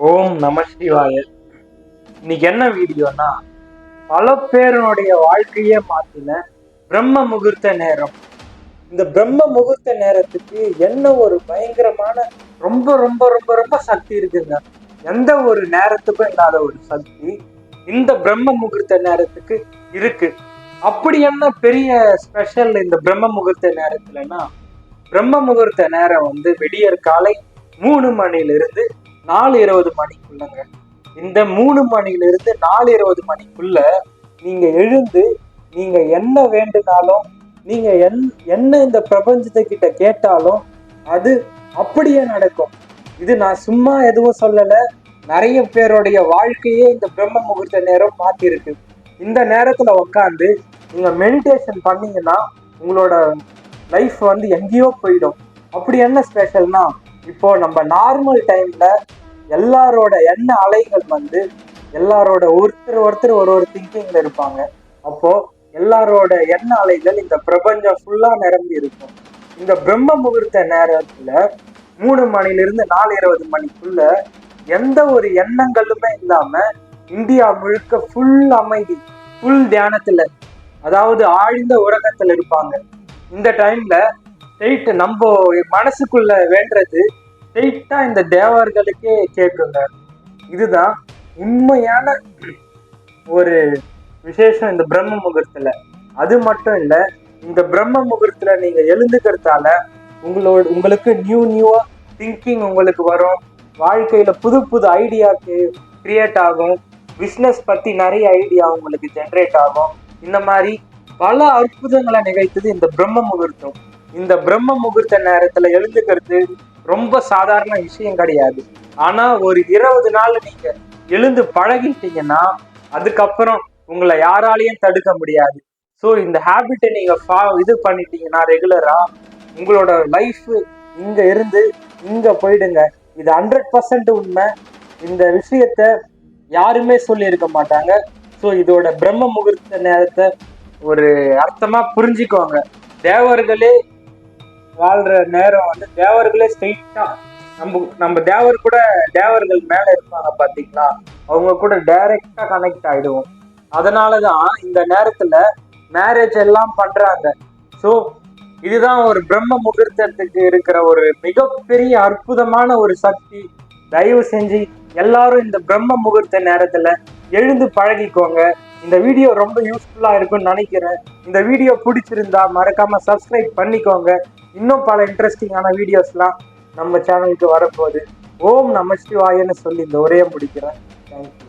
ஓம் நம சிவாய. இன்னைக்கு என்ன வீடியோனா, பல பேருடைய வாழ்க்கையே மாத்தின பிரம்ம முகூர்த்த நேரம். இந்த பிரம்ம முகூர்த்த நேரத்துக்கு என்ன ஒரு பயங்கரமான ரொம்ப ரொம்ப ரொம்ப ரொம்ப சக்தி இருக்குங்க. எந்த ஒரு நேரத்துக்கும் இல்லாத ஒரு சக்தி இந்த பிரம்ம முகூர்த்த நேரத்துக்கு இருக்கு. அப்படி என்ன பெரிய ஸ்பெஷல் இந்த பிரம்ம முகூர்த்த நேரத்துலன்னா, பிரம்ம முகூர்த்த நேரம் விடியற் காலை 3 மணிலிருந்து 4:20 மணிக்குள்ளங்க. இந்த 3 மணிலிருந்து 4:20 மணிக்குள்ள நீங்க எழுந்து நீங்க என்ன வேண்டுனாலும், நீங்க என்ன இந்த பிரபஞ்சத்தை கிட்ட கேட்டாலும் அது அப்படியே நடக்கும். இது நான் சும்மா எதுவும் சொல்லல. நிறைய பேருடைய வாழ்க்கையே இந்த பிரம்ம முகூர்த்த நேரம் மாத்திருக்கு. இந்த நேரத்துல உட்காந்து நீங்க மெடிடேஷன் பண்ணீங்கன்னா உங்களோட லைஃப் எங்கேயோ போயிடும். அப்படி என்ன ஸ்பெஷல்னா, இப்போ நம்ம நார்மல் டைம்ல எல்லாரோட எண்ண அலைகள் எல்லாரோட ஒருத்தர் ஒரு திங்கிங்ல இருப்பாங்க. அப்போ எல்லாரோட எண்ண அலைகள் இந்த பிரபஞ்சம் ஃபுல்லா நிரம்பி இருக்கும். இந்த பிரம்ம முகூர்த்த நேரத்துல 3 மணிலிருந்து 4:20 மணிக்குள்ள எந்த ஒரு எண்ணங்களுமே இல்லாம இந்தியா முழுக்க ஃபுல் அமைதி, ஃபுல் தியானத்துல, அதாவது ஆழ்ந்த உறக்கத்துல இருப்பாங்க. இந்த டைம்ல ஸ்ட்ரெயிட் நம்ம மனசுக்குள்ள வேண்டது ஸ்ட்ரெயிட்டா இந்த தேவர்களுக்கே கேட்குங்க. இதுதான் உண்மையான ஒரு விசேஷம் இந்த பிரம்ம முகூர்த்தத்துல. அது மட்டும் இல்ல, இந்த பிரம்ம முகூர்த்தத்துல நீங்க எழுந்துக்கிறதால உங்களுக்கு நியூவா திங்கிங் உங்களுக்கு வரும். வாழ்க்கையில புது புது ஐடியா கிரியேட் ஆகும். பிஸ்னஸ் பத்தி நிறைய ஐடியா உங்களுக்கு ஜென்ரேட் ஆகும். இந்த மாதிரி பல அற்புதங்களை நிகழ்த்தது இந்த பிரம்ம முகூர்த்தம். இந்த பிரம்ம முகூர்த்த நேரத்துல எழுந்துக்கிறது ரொம்ப சாதாரண விஷயம் கிடையாது. ஆனா ஒரு 20 நாள் நீங்க எழுந்து பழகிட்டீங்கன்னா அதுக்கப்புறம் உங்களை யாராலையும் தடுக்க முடியாது. ஸோ இந்த ஹேபிட்டை நீங்க இது பண்ணிட்டீங்கன்னா ரெகுலரா உங்களோட லைஃப் இங்க இருந்து இங்க போயிடுங்க. இது 100% உண்மை. இந்த விஷயத்த யாருமே சொல்லி இருக்க மாட்டாங்க. ஸோ இதோட பிரம்ம முகூர்த்த நேரத்தை ஒரு அர்த்தமா புரிஞ்சுக்கோங்க. தேவர்களே வாழ்ற நேரம் தேவர்களே ஸ்ட்ரெயிட்டா நம்ம தேவர் கூட தேவர்கள் மேல இருப்பாங்க பாத்தீங்களா, அவங்க கூட டைரக்டா கனெக்ட் ஆயிடுவோம். அதனாலதான் இந்த நேரத்துல மேரேஜ் எல்லாம் பண்றாங்க. ஸோ இதுதான் ஒரு பிரம்ம முகூர்த்தத்துக்கு இருக்கிற ஒரு மிகப்பெரிய அற்புதமான ஒரு சக்தி. தயவு செஞ்சு எல்லாரும் இந்த பிரம்ம முகூர்த்த நேரத்துல எழுந்து பழகிக்கோங்க. இந்த வீடியோ ரொம்ப யூஸ்ஃபுல்லா இருக்கும்னு நினைக்கிறேன். இந்த வீடியோ பிடிச்சிருந்தா மறக்காம சப்ஸ்கிரைப் பண்ணிக்கோங்க. இன்னும் பல இன்ட்ரெஸ்டிங்கான வீடியோஸ்லாம் நம்ம சேனலுக்கு வரப்போகுது. ஓம் நம சிவாயன்னு சொல்லி இந்த உரையை முடிக்கிறேன். தேங்க்யூ.